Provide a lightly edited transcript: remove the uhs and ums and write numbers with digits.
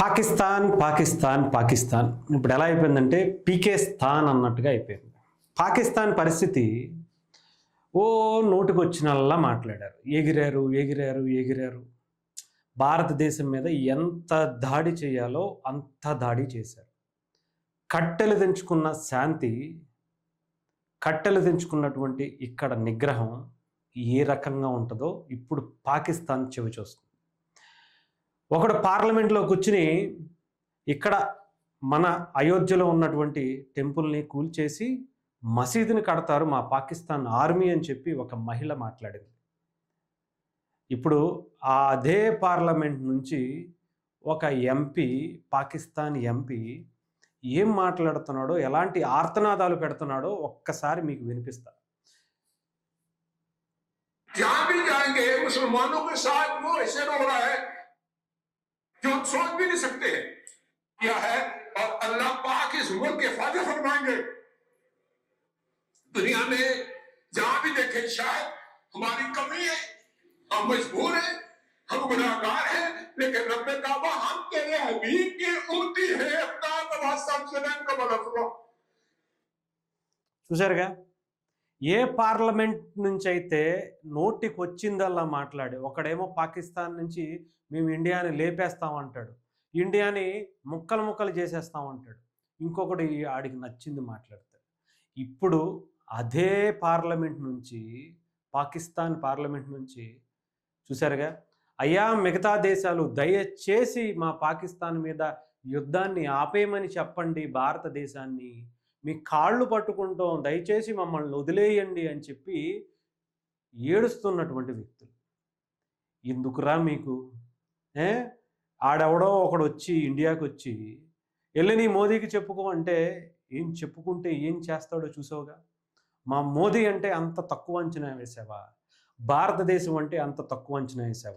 పాకిస్తాన్ పాకిస్తాన్ పాకిస్తాన్ ఇప్పుడు ఎలా అయిపోయిందంటే పీకే స్థాన్ అన్నట్టుగా అయిపోయింది. పాకిస్తాన్ పరిస్థితి ఓ నోటికొచ్చినల్లా మాట్లాడారు, ఎగిరారు ఎగిరారు ఎగిరారు. భారతదేశం మీద ఎంత దాడి చేయాలో అంత దాడి చేశారు. కట్టెలు తెంచుకున్న శాంతి, కట్టెలు తెంచుకున్నటువంటి ఇక్కడ నిగ్రహం ఏ రకంగా ఉంటుందో ఇప్పుడు పాకిస్తాన్ చెవి చూస్తుంది. ఒకడు పార్లమెంట్లో కూర్చుని ఇక్కడ మన అయోధ్యలో ఉన్నటువంటి టెంపుల్ని కూల్చేసి మసీదుని కడతారు మా పాకిస్తాన్ ఆర్మీ అని చెప్పి ఒక మహిళ మాట్లాడింది. ఇప్పుడు అదే పార్లమెంట్ నుంచి ఒక ఎంపీ, పాకిస్తాన్ ఎంపీ ఏం మాట్లాడుతున్నాడో, ఎలాంటి ఆర్తనాదాలు పెడుతున్నాడో ఒక్కసారి మీకు వినిపిస్తా. जो सोच भी नहीं सकते हैं क्या है, और अल्लाह पाक इस मुल्क के हिफाजत फरमाएंगे। दुनिया में जहां भी देखे शायद हमारी कमी है, हम मजबूर हैं, हम गुनाहगार हैं, लेकिन रब काबा हम तेरे हबीब की उम्मती है। अपना చూసారుగా, ఏ పార్లమెంట్ నుంచి అయితే నోటికి వచ్చిందల్లా మాట్లాడి, ఒకడేమో పాకిస్తాన్ నుంచి మేము ఇండియాని లేపేస్తామంటాడు, ఇండియాని ముక్కలు ముక్కలు చేసేస్తామంటాడు, ఇంకొకటి ఆడికి నచ్చింది మాట్లాడతాడు. ఇప్పుడు అదే పార్లమెంట్ నుంచి, పాకిస్తాన్ పార్లమెంట్ నుంచి చూసారుగా, అయ్యా మిగతా దేశాలు దయచేసి మా పాకిస్తాన్ మీద యుద్ధాన్ని ఆపేయమని చెప్పండి, భారతదేశాన్ని మీ కాళ్ళు పట్టుకుంటాం, దయచేసి మమ్మల్ని వదిలేయండి అని చెప్పి ఏడుస్తున్నటువంటి వ్యక్తులు. ఎందుకురా మీకు? ఆడెవడో ఒకడు వచ్చి ఇండియాకి వచ్చి వెళ్ళి నీ మోదీకి చెప్పుకో అంటే ఏం చెప్పుకుంటే ఏం చేస్తాడో చూసావుగా. మా మోదీ అంటే అంత తక్కువ అంచనా వేసావా? భారతదేశం అంటే అంత తక్కువ అంచనా వేసావా?